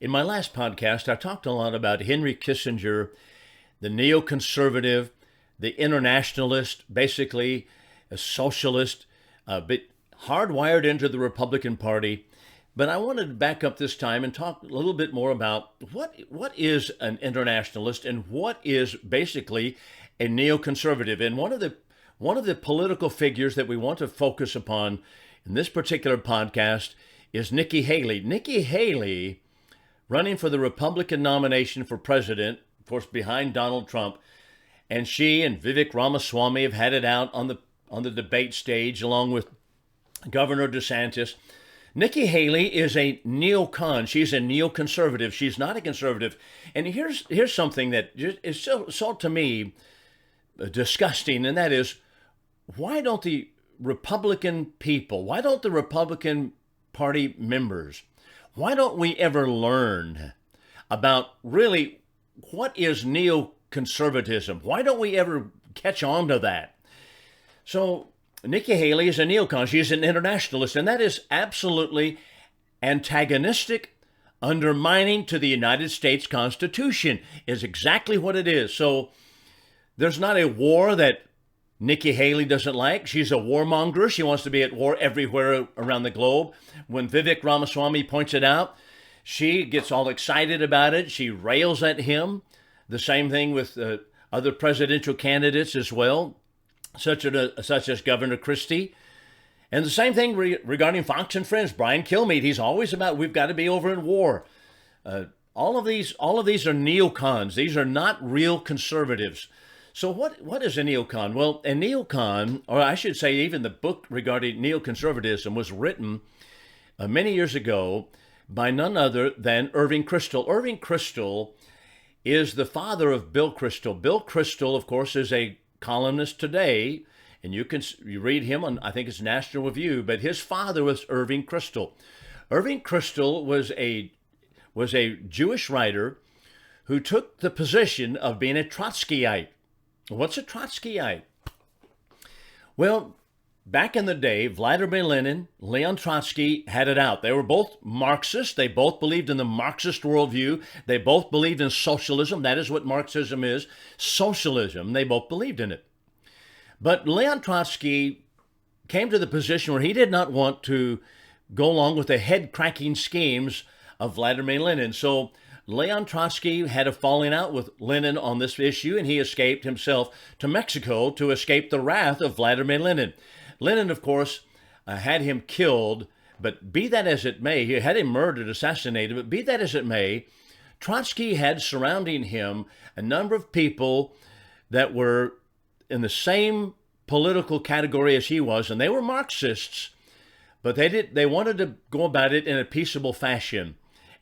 In my last podcast, I talked a lot about Henry Kissinger, the neoconservative, the internationalist, basically a socialist, but hardwired into the Republican Party. But I wanted to back up this time and talk a little bit more about what is an internationalist and what is basically a neoconservative. And one of the political figures that we want to focus upon in this particular podcast is Nikki Haley. Nikki Haley, running for the Republican nomination for president, of course, behind Donald Trump, and she and Vivek Ramaswamy have had it out on the debate stage along with Governor DeSantis. Nikki Haley is a neocon. She's a neoconservative. She's not a conservative. And here's something that is so to me disgusting, and that is, why don't the Republican people, why don't the Republican Party members, why don't we ever learn about really what is neoconservatism? Why don't we ever catch on to that? So Nikki Haley is a neocon. She's an internationalist, and that is absolutely antagonistic, undermining to the United States Constitution is exactly what it is. So there's not a war that Nikki Haley doesn't like. She's a warmonger. She wants to be at war everywhere around the globe. When Vivek Ramaswamy points it out, she gets all excited about it. She rails at him. The same thing with other presidential candidates as well, such as Governor Christie. And the same thing regarding Fox and Friends. Brian Kilmeade, he's always about, we've got to be over in war. All of these are neocons. These are not real conservatives. So what is a neocon? Well, a neocon, or I should say even the book regarding neoconservatism, was written many years ago by none other than Irving Kristol. Irving Kristol is the father of Bill Kristol. Bill Kristol, of course, is a columnist today, and you read him on, I think it's National Review, but his father was Irving Kristol. Irving Kristol was a Jewish writer who took the position of being a Trotskyite. What's a Trotskyite? Well, back in the day, Vladimir Lenin, Leon Trotsky had it out. They were both Marxists. They both believed in the Marxist worldview. They both believed in socialism. That is what Marxism is, socialism. They both believed in it. But Leon Trotsky came to the position where he did not want to go along with the head-cracking schemes of Vladimir Lenin. So Leon Trotsky had a falling out with Lenin on this issue, and he escaped himself to Mexico to escape the wrath of Vladimir Lenin. Lenin, of course, had him killed, but be that as it may, he had him murdered, assassinated, but be that as it may, Trotsky had surrounding him a number of people that were in the same political category as he was, and they were Marxists, but they wanted to go about it in a peaceable fashion.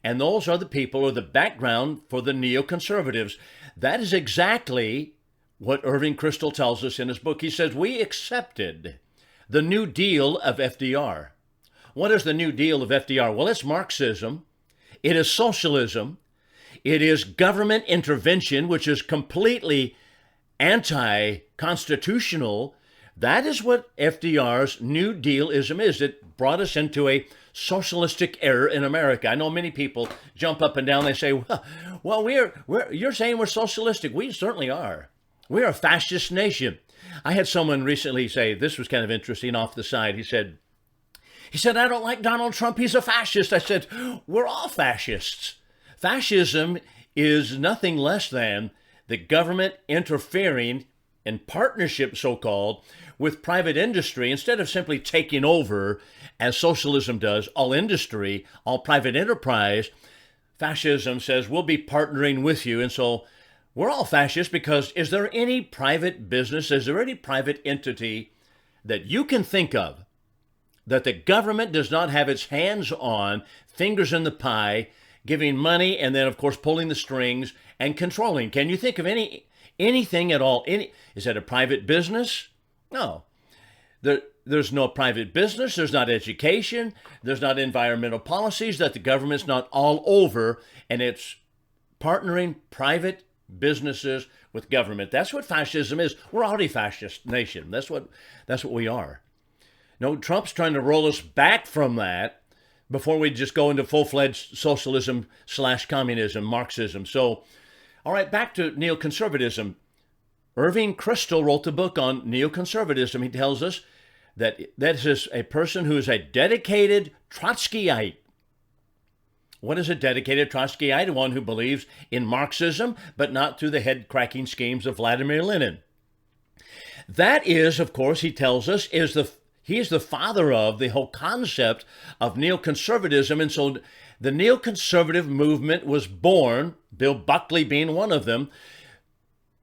And those are the people, or the background for the neoconservatives. That is exactly what Irving Kristol tells us in his book. He says, we accepted the New Deal of FDR. What is the New Deal of FDR? Well, it's Marxism. It is socialism. It is government intervention, which is completely anti-constitutional. That is what FDR's New Dealism is. It brought us into a socialistic era in America. I know many people jump up and down. They say, well, you're saying we're socialistic. We certainly are. We're a fascist nation. I had someone recently say, this was kind of interesting off the side. He said, I don't like Donald Trump. He's a fascist. I said, we're all fascists. Fascism is nothing less than the government interfering in partnership, so-called, with private industry instead of simply taking over, as socialism does, all industry, all private enterprise. Fascism says, we'll be partnering with you. And so we're all fascists because is there any private business, is there any private entity that you can think of that the government does not have its hands on, fingers in the pie, giving money, and then, of course, pulling the strings and controlling? Can you think of anything at all? Is that a private business? No. There's no private business. There's not education. There's not environmental policies that the government's not all over, and it's partnering private businesses with government. That's what fascism is. We're already a fascist nation. That's what we are. No, Trump's trying to roll us back from that before we just go into full-fledged socialism / communism, Marxism. So, all right, back to neoconservatism. Irving Kristol wrote the book on neoconservatism. He tells us that that is a person who is a dedicated Trotskyite. What is a dedicated Trotskyite? One who believes in Marxism, but not through the head-cracking schemes of Vladimir Lenin. That is, of course, he tells us, he is the father of the whole concept of neoconservatism. And so the neoconservative movement was born, Bill Buckley being one of them.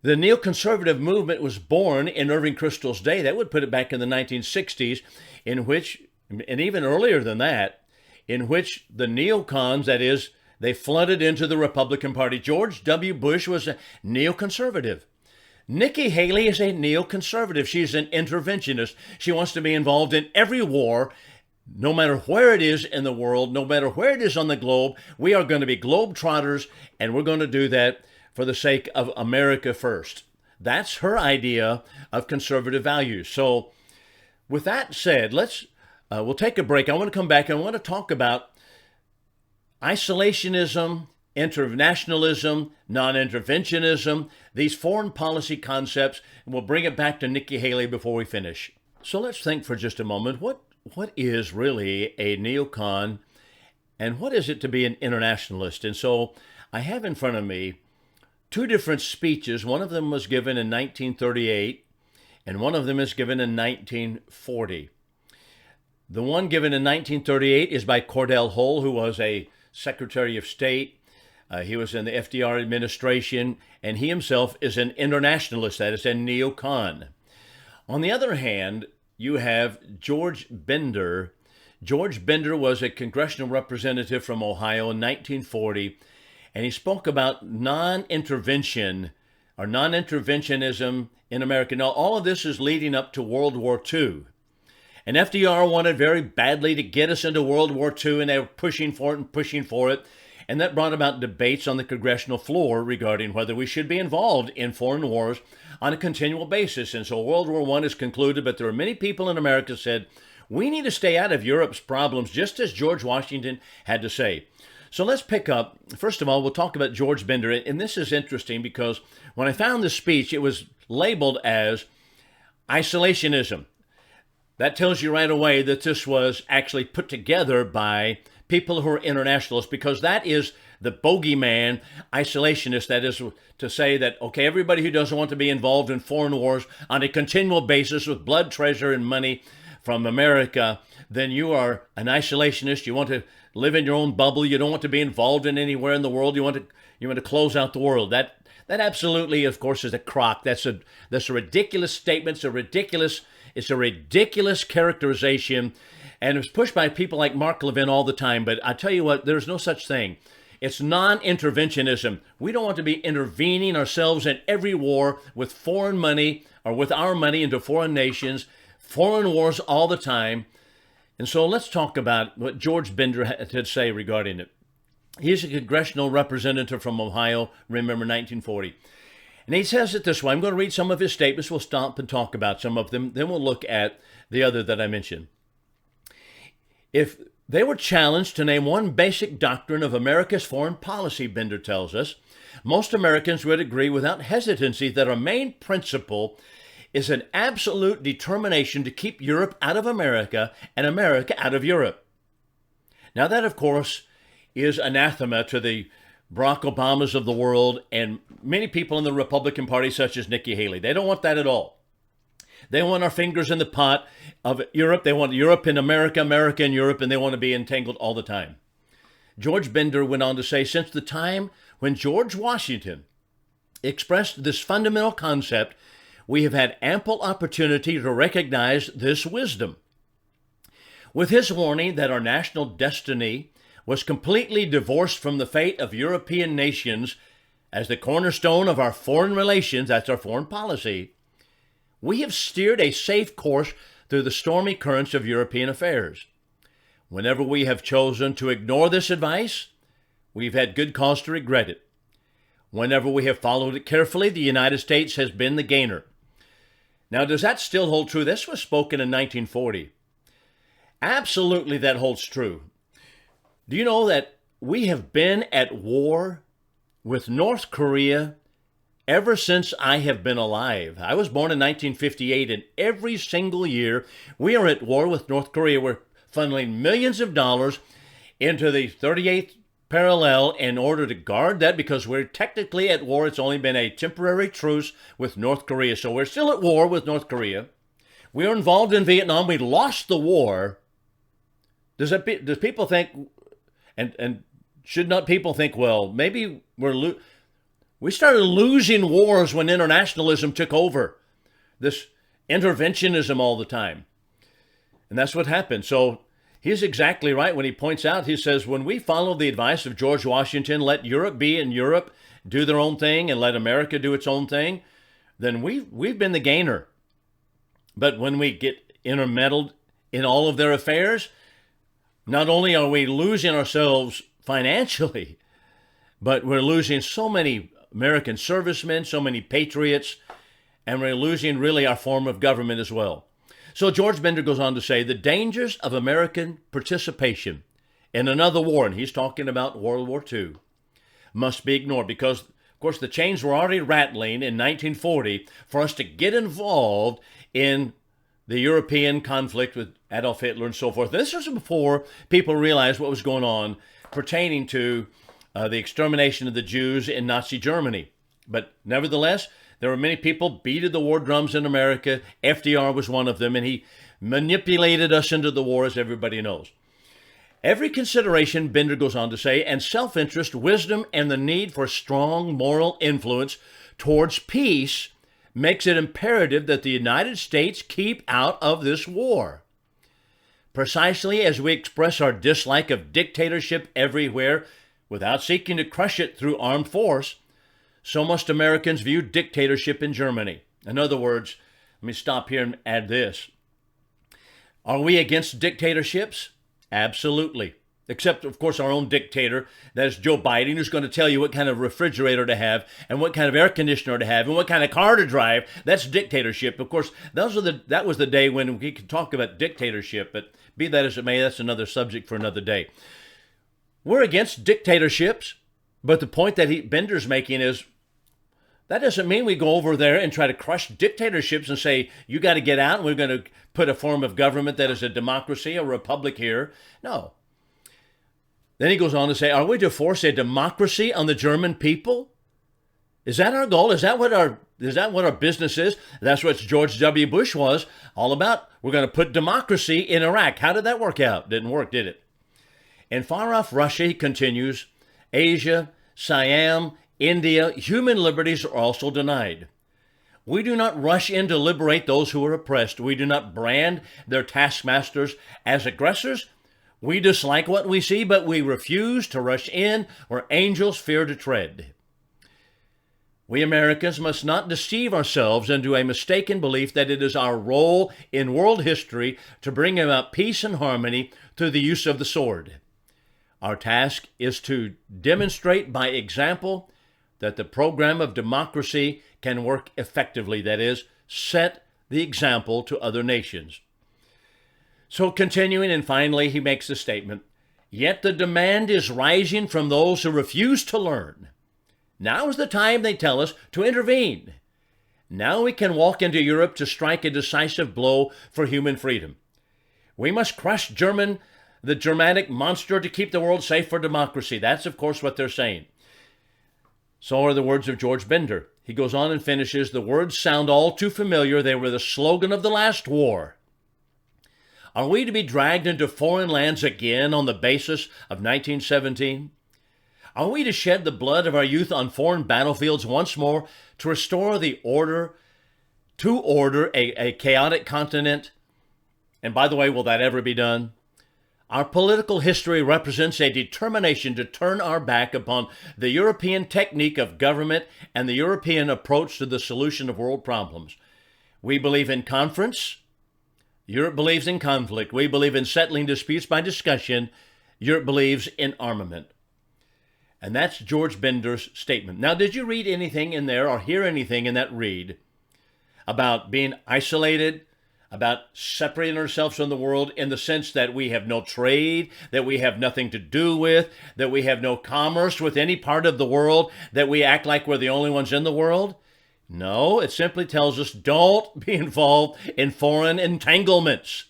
The neoconservative movement was born in Irving Kristol's day. That would put it back in the 1960s, in which, and even earlier than that, in which the neocons, that is, they flooded into the Republican Party. George W. Bush was a neoconservative. Nikki Haley is a neoconservative. She's an interventionist. She wants to be involved in every war, no matter where it is in the world, no matter where it is on the globe. We are going to be globetrotters, and we're going to do that for the sake of America first. That's her idea of conservative values. So with that said, we'll take a break. I want to come back and I want to talk about isolationism, internationalism, non-interventionism, these foreign policy concepts, and we'll bring it back to Nikki Haley before we finish. So let's think for just a moment, what is really a neocon, and what is it to be an internationalist? And so I have in front of me two different speeches. One of them was given in 1938, and one of them is given in 1940. The one given in 1938 is by Cordell Hull, who was a Secretary of State. He was in the FDR administration, and he himself is an internationalist, that is a neocon. On the other hand, you have George Bender. George Bender was a congressional representative from Ohio in 1940, and he spoke about non-intervention or non-interventionism in America. Now, all of this is leading up to World War II. And FDR wanted very badly to get us into World War II, and they were pushing for it. And that brought about debates on the congressional floor regarding whether we should be involved in foreign wars on a continual basis. And so World War I is concluded, but there are many people in America said, we need to stay out of Europe's problems, just as George Washington had to say. So let's pick up. First of all, we'll talk about George Bender. And this is interesting because when I found this speech, it was labeled as isolationism. That tells you right away that this was actually put together by people who are internationalists, because that is the bogeyman isolationist. That is to say that, okay, everybody who doesn't want to be involved in foreign wars on a continual basis with blood, treasure, and money from America, then you are an isolationist. You want to live in your own bubble. You don't want to be involved in anywhere in the world. You want to close out the world. That absolutely, of course, is a crock. That's a ridiculous statement. It's a ridiculous characterization, and it's pushed by people like Mark Levin all the time. But I tell you what, there's no such thing. It's non-interventionism. We don't want to be intervening ourselves in every war with foreign money or with our money into foreign nations, foreign wars all the time. And so let's talk about what George Bender had to say regarding it. He's a congressional representative from Ohio, remember 1940. And he says it this way. I'm going to read some of his statements. We'll stop and talk about some of them. Then we'll look at the other that I mentioned. If they were challenged to name one basic doctrine of America's foreign policy, Bender tells us, most Americans would agree without hesitancy that our main principle is an absolute determination to keep Europe out of America and America out of Europe. Now that, of course, is anathema to the Barack Obamas of the world and many people in the Republican Party, such as Nikki Haley. They don't want that at all. They want our fingers in the pot of Europe. They want Europe in America, America in Europe, and they want to be entangled all the time. George Bender went on to say, since the time when George Washington expressed this fundamental concept, we have had ample opportunity to recognize this wisdom. With his warning that our national destiny was completely divorced from the fate of European nations as the cornerstone of our foreign relations, that's our foreign policy, we have steered a safe course through the stormy currents of European affairs. Whenever we have chosen to ignore this advice, we've had good cause to regret it. Whenever we have followed it carefully, the United States has been the gainer. Now, does that still hold true? This was spoken in 1940. Absolutely, that holds true. Do you know that we have been at war with North Korea ever since I have been alive? I was born in 1958, and every single year we are at war with North Korea. We're funneling millions of dollars into the 38th parallel in order to guard that, because we're technically at war. It's only been a temporary truce with North Korea. So we're still at war with North Korea. We are involved in Vietnam. We lost the war. Does people think, and should not people think, well, maybe we started losing wars when internationalism took over, this interventionism all the time. And that's what happened. So he's exactly right when he points out, he says, when we follow the advice of George Washington, let Europe be in Europe, do their own thing, and let America do its own thing, then we've been the gainer. But when we get intermeddled in all of their affairs, not only are we losing ourselves financially, but we're losing so many American servicemen, so many patriots, and we're losing really our form of government as well. So George Bender goes on to say the dangers of American participation in another war, and he's talking about World War II, must be ignored because, of course, the chains were already rattling in 1940 for us to get involved in the European conflict with Adolf Hitler and so forth. This was before people realized what was going on pertaining to the extermination of the Jews in Nazi Germany. But nevertheless, there were many people beating the war drums in America. FDR was one of them, and he manipulated us into the war, as everybody knows. Every consideration, Bender goes on to say, and self-interest, wisdom, and the need for strong moral influence towards peace makes it imperative that the United States keep out of this war. Precisely as we express our dislike of dictatorship everywhere without seeking to crush it through armed force, so must Americans view dictatorship in Germany. In other words, let me stop here and add this. Are we against dictatorships? Absolutely. Except, of course, our own dictator, that is Joe Biden, who's going to tell you what kind of refrigerator to have and what kind of air conditioner to have and what kind of car to drive. That's dictatorship. Of course, that was the day when we could talk about dictatorship, but be that as it may, that's another subject for another day. We're against dictatorships, but the point that Bender's making is that doesn't mean we go over there and try to crush dictatorships and say, you got to get out and we're going to put a form of government that is a democracy, a republic here. No. Then he goes on to say, are we to force a democracy on the German people? Is that our goal? Is that what our business is? That's what George W. Bush was all about. We're going to put democracy in Iraq. How did that work out? Didn't work, did it? In far-off Russia, he continues, Asia, Siam, India, human liberties are also denied. We do not rush in to liberate those who are oppressed. We do not brand their taskmasters as aggressors. We dislike what we see, but we refuse to rush in where angels fear to tread. We Americans must not deceive ourselves into a mistaken belief that it is our role in world history to bring about peace and harmony through the use of the sword. Our task is to demonstrate by example that the program of democracy can work effectively, that is, set the example to other nations. So continuing, and finally, he makes the statement, yet the demand is rising from those who refuse to learn. Now is the time, they tell us, to intervene. Now we can walk into Europe to strike a decisive blow for human freedom. We must crush the Germanic monster to keep the world safe for democracy. That's, of course, what they're saying. So are the words of George Bender. He goes on and finishes, the words sound all too familiar. They were the slogan of the last war. Are we to be dragged into foreign lands again on the basis of 1917? Are we to shed the blood of our youth on foreign battlefields once more to restore a chaotic continent? And by the way, will that ever be done? Our political history represents a determination to turn our back upon the European technique of government and the European approach to the solution of world problems. We believe in conference. Europe believes in conflict. We believe in settling disputes by discussion. Europe believes in armament. And that's George Bender's statement. Now, did you read anything in there or hear anything in that read about being isolated, about separating ourselves from the world in the sense that we have no trade, that we have nothing to do with, that we have no commerce with any part of the world, that we act like we're the only ones in the world? No, it simply tells us don't be involved in foreign entanglements.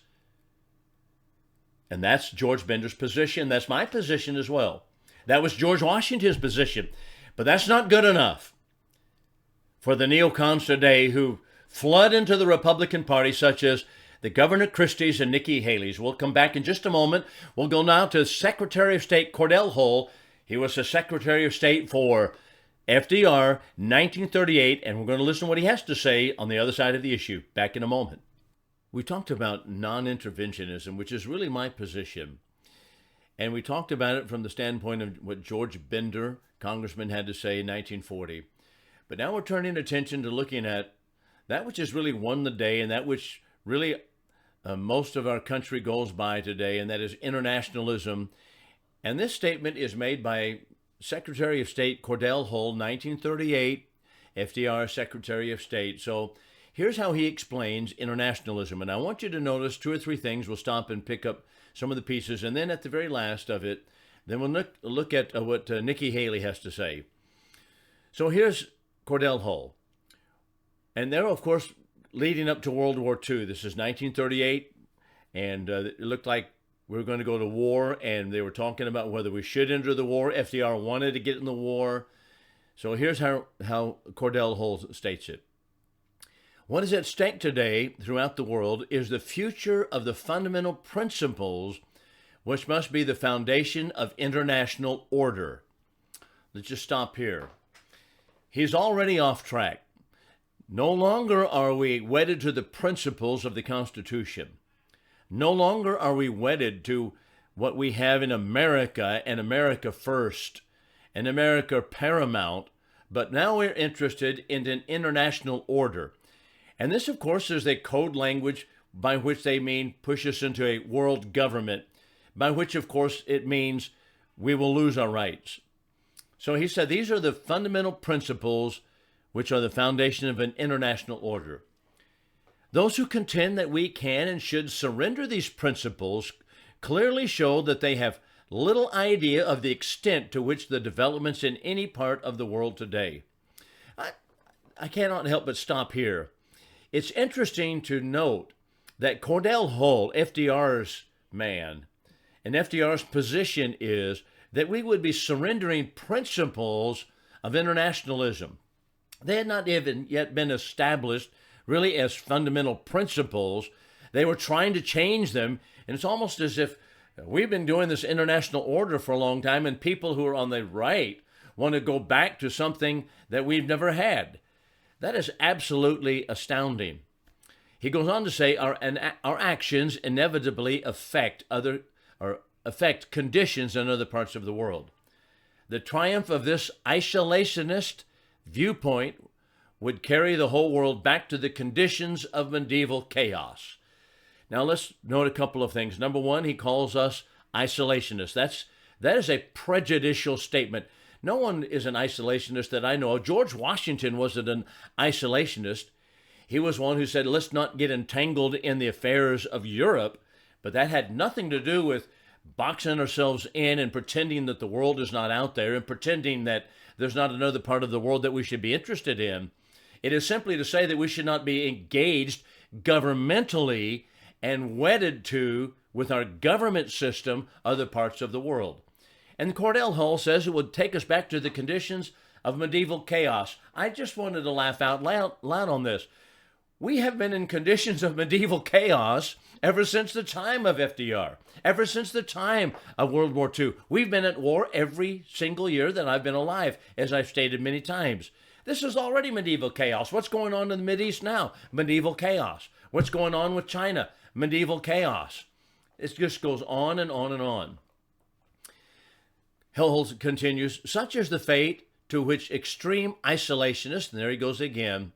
And that's George Bender's position. That's my position as well. That was George Washington's position. But that's not good enough for the neocons today who flood into the Republican Party, such as the Governor Christie's and Nikki Haley's. We'll come back in just a moment. We'll go now to Secretary of State Cordell Hull. He was the Secretary of State for FDR, 1938, and we're going to listen to what he has to say on the other side of the issue. Back in a moment. We talked about non-interventionism, which is really my position. And we talked about it from the standpoint of what George Bender, Congressman, had to say in 1940. But now we're turning attention to looking at that which has really won the day and that which really most of our country goes by today, and that is internationalism. And this statement is made by Secretary of State Cordell Hull, 1938, FDR Secretary of State. So here's how he explains internationalism. And I want you to notice two or three things. We'll stop and pick up some of the pieces. And then at the very last of it, then we'll look at what Nikki Haley has to say. So here's Cordell Hull. And they're, of course, leading up to World War II. This is 1938, and it looked like we were going to go to war, and they were talking about whether we should enter the war. FDR wanted to get in the war. So here's how Cordell Hull states it. What is at stake today throughout the world is the future of the fundamental principles which must be the foundation of international order. Let's just stop here. He's already off track. No longer are we wedded to the principles of the Constitution. No longer are we wedded to what we have in America and America first and America paramount, but now we're interested in an international order. And this, of course, is a code language by which they mean push us into a world government, by which, of course, it means we will lose our rights. So he said these are the fundamental principles which are the foundation of an international order. Those who contend that we can and should surrender these principles clearly show that they have little idea of the extent to which the developments in any part of the world today. I cannot help but stop here. It's interesting to note that Cordell Hull, FDR's man, and FDR's position is that we would be surrendering principles of internationalism. They had not even yet been established really as fundamental principles. They were trying to change them, and it's almost as if we've been doing this international order for a long time, and people who are on the right want to go back to something that we've never had. That is absolutely astounding. He goes on to say our actions inevitably affect conditions in other parts of the world. The triumph of this isolationist viewpoint would carry the whole world back to the conditions of medieval chaos. Now let's note a couple of things. Number one, he calls us isolationists. That is a prejudicial statement. No one is an isolationist that I know of. George Washington wasn't an isolationist. He was one who said, let's not get entangled in the affairs of Europe, but that had nothing to do with boxing ourselves in and pretending that the world is not out there and pretending that there's not another part of the world that we should be interested in. It is simply to say that we should not be engaged governmentally and wedded to, with our government system, other parts of the world. And Cordell Hull says it would take us back to the conditions of medieval chaos. I just wanted to laugh out loud on this. We have been in conditions of medieval chaos ever since the time of FDR, ever since the time of World War II. We've been at war every single year that I've been alive, as I've stated many times. This is already medieval chaos. What's going on in the Mideast now? Medieval chaos. What's going on with China? Medieval chaos. It just goes on and on and on. Hull continues, such is the fate to which extreme isolationists, and there he goes again,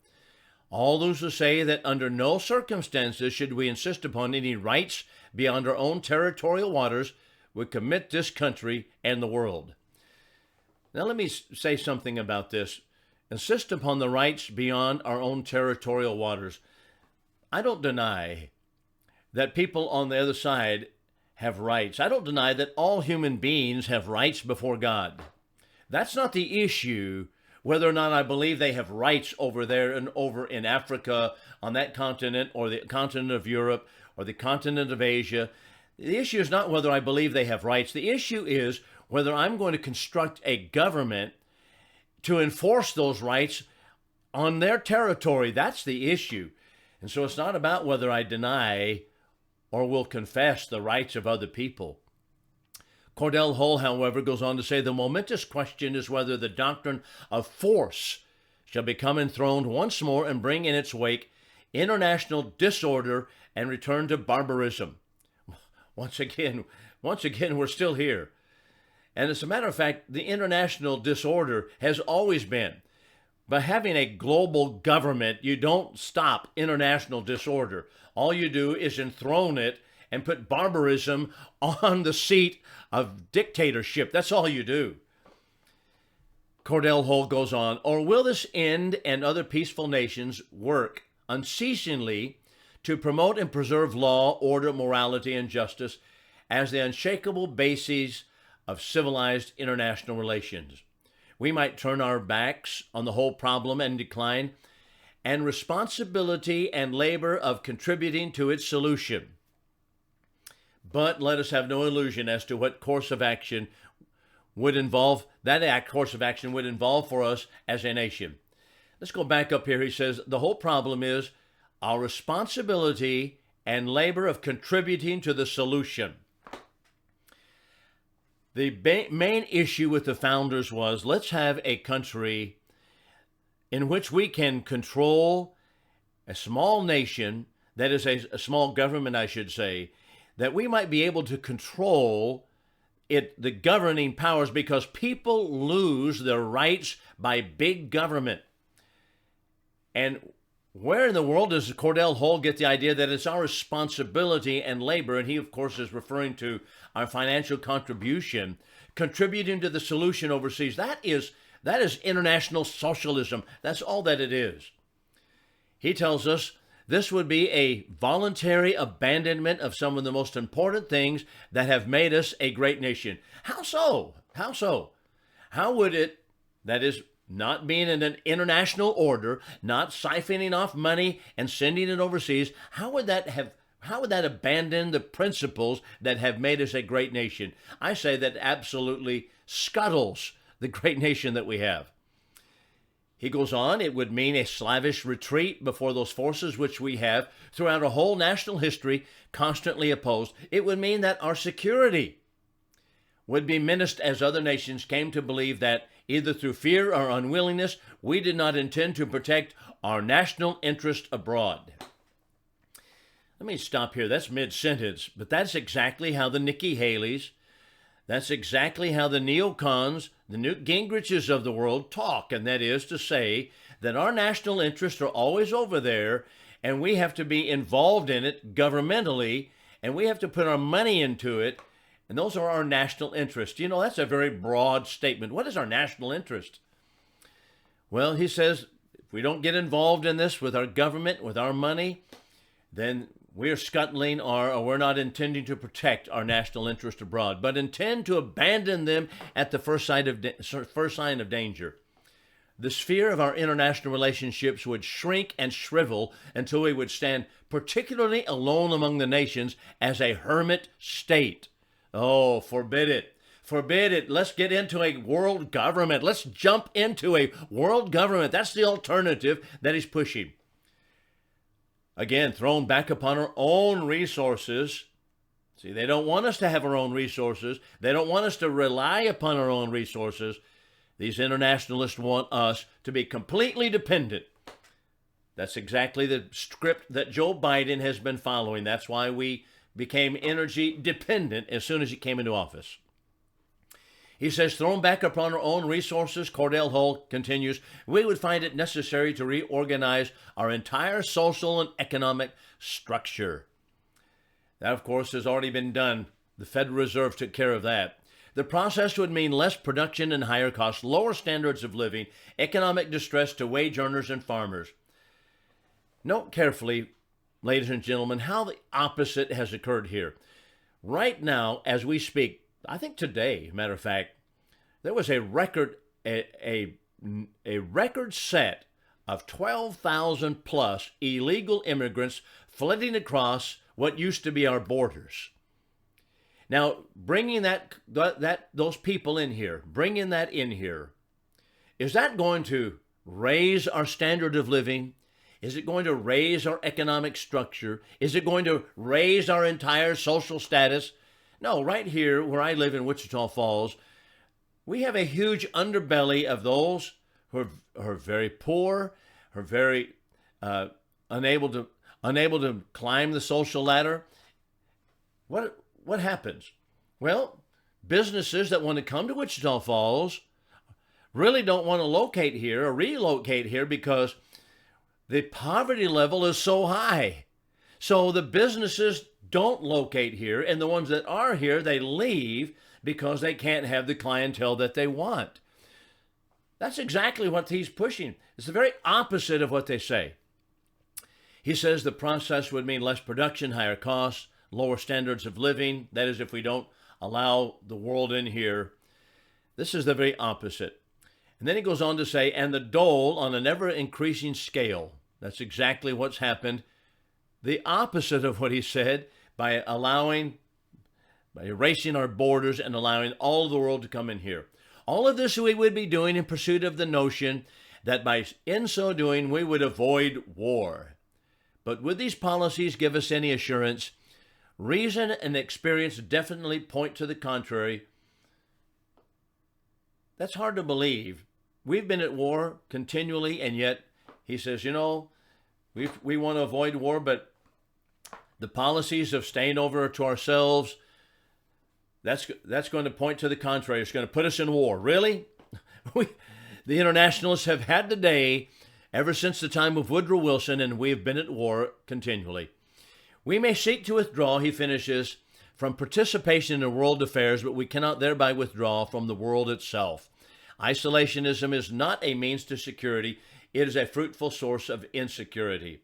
all those who say that under no circumstances should we insist upon any rights beyond our own territorial waters would commit this country and the world. Now let me say something about this. Insist upon the rights beyond our own territorial waters. I don't deny that people on the other side have rights. I don't deny that all human beings have rights before God. That's not the issue, whether or not I believe they have rights over there and over in Africa, on that continent, or the continent of Europe, or the continent of Asia. The issue is not whether I believe they have rights. The issue is whether I'm going to construct a government to enforce those rights on their territory. That's the issue. And so it's not about whether I deny or will confess the rights of other people. Cordell Hull, however, goes on to say the momentous question is whether the doctrine of force shall become enthroned once more and bring in its wake international disorder and return to barbarism. Once again, we're still here. And as a matter of fact, the international disorder has always been. By having a global government, you don't stop international disorder. All you do is enthrone it and put barbarism on the seat of dictatorship. That's all you do. Cordell Hull goes on, or will this end and other peaceful nations work unceasingly to promote and preserve law, order, morality, and justice as the unshakable bases of civilized international relations? We might turn our backs on the whole problem and decline and responsibility and labor of contributing to its solution. But let us have no illusion as to what course of action would involve, course of action would involve for us as a nation. Let's go back up here. He says, the whole problem is our responsibility and labor of contributing to the solution. The main issue with the founders was, let's have a country in which we can control a small nation, that is a small government, I should say, that we might be able to control the governing powers, because people lose their rights by big government. And where in the world does Cordell Hull get the idea that it's our responsibility and labor, and he, of course, is referring to our financial contribution, contributing to the solution overseas? That is international socialism. That's all that it is. He tells us this would be a voluntary abandonment of some of the most important things that have made us a great nation. How so? How so? How would it, that is, not being in an international order, not siphoning off money and sending it overseas, how would that abandon the principles that have made us a great nation? I say that absolutely scuttles the great nation that we have. He goes on, it would mean a slavish retreat before those forces which we have throughout our whole national history constantly opposed. It would mean that our security would be menaced as other nations came to believe that either through fear or unwillingness, we did not intend to protect our national interest abroad. Let me stop here. That's mid-sentence, but that's exactly how the Nikki Haleys, that's exactly how the neocons, the Newt Gingriches of the world talk, and that is to say that our national interests are always over there, and we have to be involved in it governmentally, and we have to put our money into it, and those are our national interests. You know, that's a very broad statement. What is our national interest? Well, he says, if we don't get involved in this with our government, with our money, then we're scuttling or we're not intending to protect our national interest abroad, but intend to abandon them at the first sign of danger. The sphere of our international relationships would shrink and shrivel until we would stand particularly alone among the nations as a hermit state. Oh, forbid it. Forbid it. Let's get into a world government. Let's jump into a world government. That's the alternative that he's pushing. Again, thrown back upon our own resources. See, they don't want us to have our own resources. They don't want us to rely upon our own resources. These internationalists want us to be completely dependent. That's exactly the script that Joe Biden has been following. That's why we became energy dependent as soon as he came into office. He says, thrown back upon our own resources, Cordell Hull continues, we would find it necessary to reorganize our entire social and economic structure. That, of course, has already been done. The Federal Reserve took care of that. The process would mean less production and higher costs, lower standards of living, economic distress to wage earners and farmers. Note carefully ladies and gentlemen, how the opposite has occurred here. Right now, as we speak, I think today, matter of fact, there was a record set of 12,000 plus illegal immigrants flitting across what used to be our borders. Now, bringing those people in here, bringing that in here, is that going to raise our standard of living? Is it going to raise our economic structure? Is it going to raise our entire social status? No, right here where I live in Wichita Falls, we have a huge underbelly of those who are very poor, who are very unable to climb the social ladder. What happens? Well, businesses that want to come to Wichita Falls really don't want to locate here or relocate here because the poverty level is so high. So the businesses don't locate here, and the ones that are here, they leave because they can't have the clientele that they want. That's exactly what he's pushing. It's the very opposite of what they say. He says the process would mean less production, higher costs, lower standards of living. That is, if we don't allow the world in here. This is the very opposite. And then he goes on to say, and the dole on an ever-increasing scale. That's exactly what's happened. The opposite of what he said by erasing our borders and allowing all of the world to come in here. All of this we would be doing in pursuit of the notion that in so doing we would avoid war. But would these policies give us any assurance? Reason and experience definitely point to the contrary. That's hard to believe. We've been at war continually, and yet he says, we want to avoid war, but the policies of staying over to ourselves, that's going to point to the contrary. It's going to put us in war. Really? The internationalists have had the day ever since the time of Woodrow Wilson, and we have been at war continually. We may seek to withdraw, he finishes, from participation in world affairs, but we cannot thereby withdraw from the world itself. Isolationism is not a means to security. It is a fruitful source of insecurity.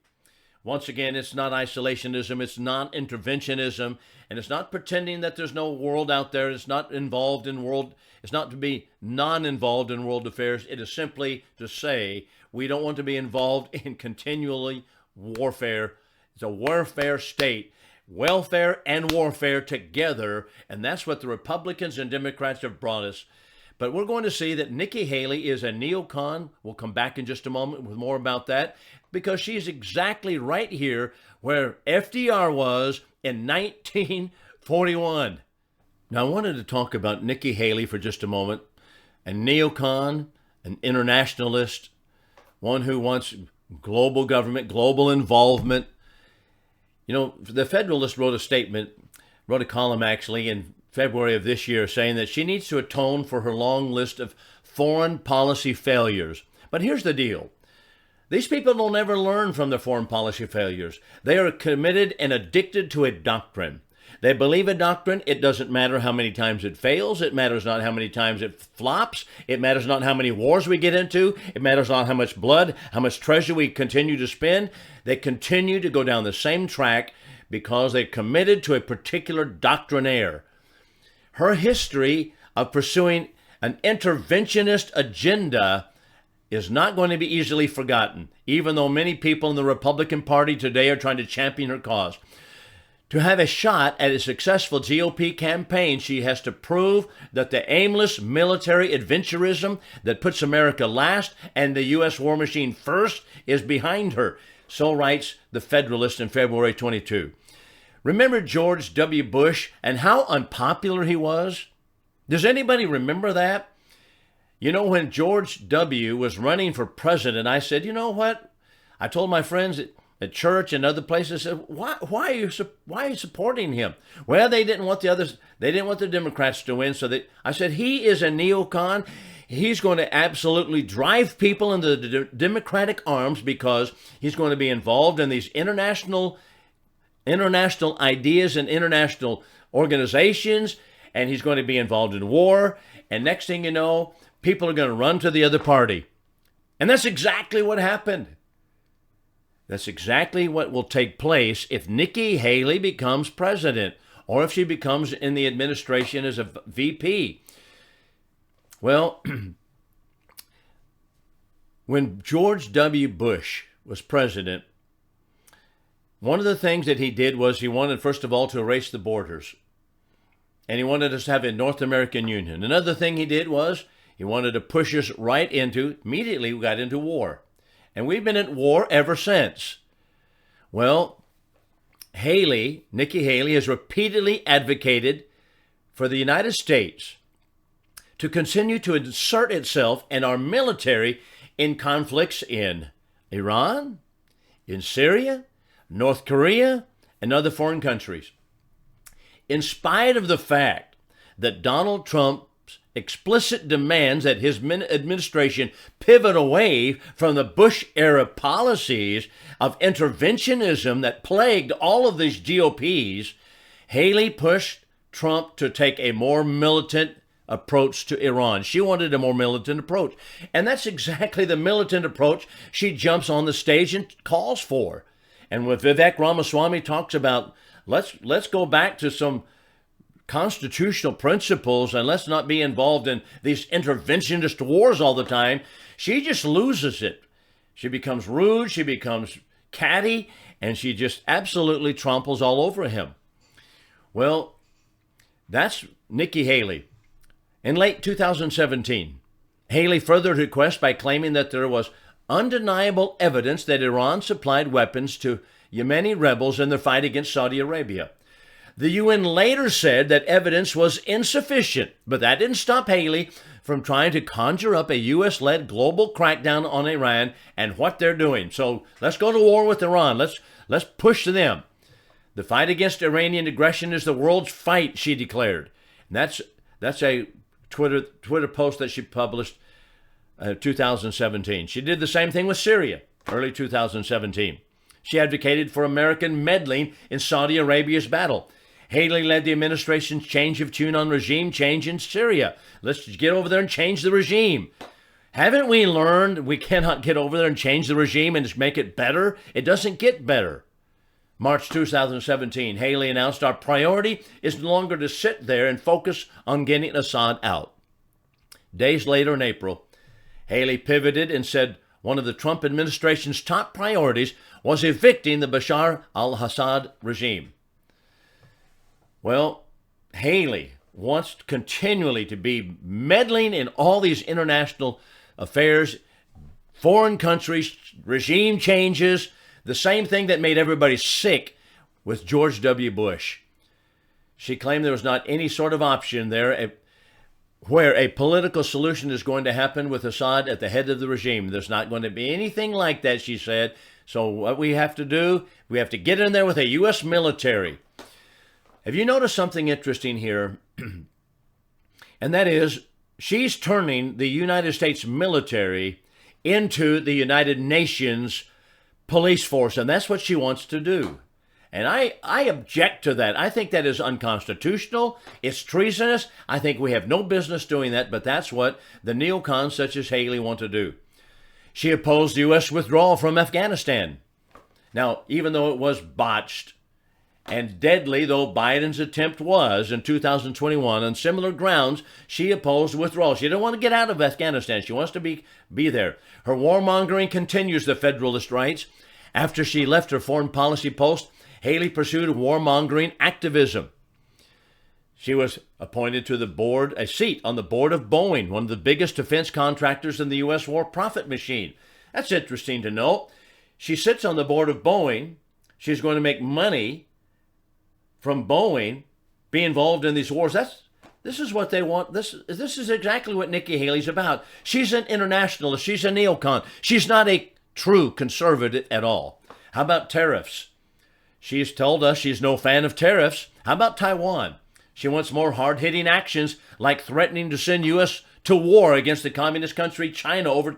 Once again, it's not isolationism, it's non-interventionism, and it's not pretending that there's no world out there. It's not to be non-involved in world affairs. It is simply to say we don't want to be involved in continually warfare. It's a warfare state. Welfare and warfare together, and that's what the Republicans and Democrats have brought us. But we're going to see that Nikki Haley is a neocon. We'll come back in just a moment with more about that, because she's exactly right here where FDR was in 1941. Now, I wanted to talk about Nikki Haley for just a moment. A neocon, an internationalist, one who wants global government, global involvement. The Federalist wrote a column actually in February of this year saying that she needs to atone for her long list of foreign policy failures. But here's the deal. These people will never learn from their foreign policy failures. They are committed and addicted to a doctrine. They believe a doctrine. It doesn't matter how many times it fails. It matters not how many times it flops. It matters not how many wars we get into. It matters not how much blood, how much treasure we continue to spend. They continue to go down the same track because they're committed to a particular doctrinaire. Her history of pursuing an interventionist agenda is not going to be easily forgotten, even though many people in the Republican Party today are trying to champion her cause. To have a shot at a successful GOP campaign, she has to prove that the aimless military adventurism that puts America last and the U.S. war machine first is behind her. So writes the Federalist in February 22. Remember George W. Bush and how unpopular he was? Does anybody remember that? When George W. was running for president, I said, you know what? I told my friends at church and other places, I said, why are you supporting him? Well, they didn't want the Democrats to win, so I said, he is a neocon. He's going to absolutely drive people into the Democratic arms because he's going to be involved in these international ideas and international organizations, and he's going to be involved in war. And next thing you know, people are going to run to the other party. And that's exactly what happened. That's exactly what will take place if Nikki Haley becomes president or if she becomes in the administration as a VP. Well, when George W. Bush was president, one of the things that he did was he wanted, first of all, to erase the borders. And he wanted us to have a North American Union. Another thing he did was he wanted to push us right into, immediately we got into war. And we've been at war ever since. Well, Nikki Haley, has repeatedly advocated for the United States to continue to insert itself and our military in conflicts in Iran, in Syria, North Korea, and other foreign countries. In spite of the fact that Donald Trump's explicit demands that his administration pivot away from the Bush-era policies of interventionism that plagued all of these GOPs, Haley pushed Trump to take a more militant approach to Iran. She wanted a more militant approach. And that's exactly the militant approach she jumps on the stage and calls for. And when Vivek Ramaswamy talks about, let's go back to some constitutional principles and let's not be involved in these interventionist wars all the time, she just loses it. She becomes rude, she becomes catty, and she just absolutely tramples all over him. Well, that's Nikki Haley. In late 2017, Haley furthered her request by claiming that there was undeniable evidence that Iran supplied weapons to Yemeni rebels in their fight against Saudi Arabia. The UN later said that evidence was insufficient, but that didn't stop Haley from trying to conjure up a U.S.-led global crackdown on Iran and what they're doing. So let's go to war with Iran. Let's push them. The fight against Iranian aggression is the world's fight, she declared. And that's a Twitter post that she published in 2017. She did the same thing with Syria, early 2017. She advocated for American meddling in Saudi Arabia's battle. Haley led the administration's change of tune on regime change in Syria. Let's get over there and change the regime. Haven't we learned we cannot get over there and change the regime and just make it better? It doesn't get better. March 2017, Haley announced our priority is no longer to sit there and focus on getting Assad out. Days later in April, Haley pivoted and said one of the Trump administration's top priorities was evicting the Bashar al-Assad regime. Well, Haley wants continually to be meddling in all these international affairs, foreign countries, regime changes, the same thing that made everybody sick with George W. Bush. She claimed there was not any sort of option there where a political solution is going to happen with Assad at the head of the regime. There's not going to be anything like that, she said. So what we have to do, we have to get in there with a U.S. military. Have you noticed something interesting here? And that is, she's turning the United States military into the United Nations police force, and that's what she wants to do. And I object to that. I think that is unconstitutional. It's treasonous. I think we have no business doing that, but that's what the neocons such as Haley want to do. She opposed the U.S. withdrawal from Afghanistan. Now, even though it was botched and deadly, though Biden's attempt was in 2021, on similar grounds, she opposed withdrawal. She didn't want to get out of Afghanistan. She wants to be there. Her warmongering continues, the Federalist writes. After she left her foreign policy post, Haley pursued warmongering activism. She was appointed to the board, a seat on the board of Boeing, one of the biggest defense contractors in the U.S. war profit machine. That's interesting to know. She sits on the board of Boeing. She's going to make money from Boeing, be involved in these wars. This is what they want. This is exactly what Nikki Haley's about. She's an internationalist. She's a neocon. She's not a true conservative at all. How about tariffs? She's told us she's no fan of tariffs. How about Taiwan? She wants more hard-hitting actions like threatening to send U.S. to war against the communist country China over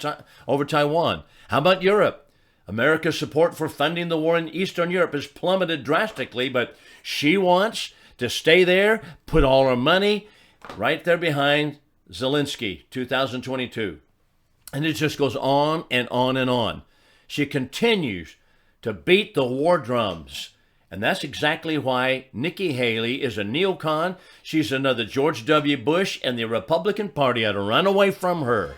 Taiwan. How about Europe? America's support for funding the war in Eastern Europe has plummeted drastically, but she wants to stay there, put all her money right there behind Zelensky, 2022. And it just goes on and on and on. She continues to beat the war drums. And that's exactly why Nikki Haley is a neocon. She's another George W. Bush, and the Republican Party ought to run away from her.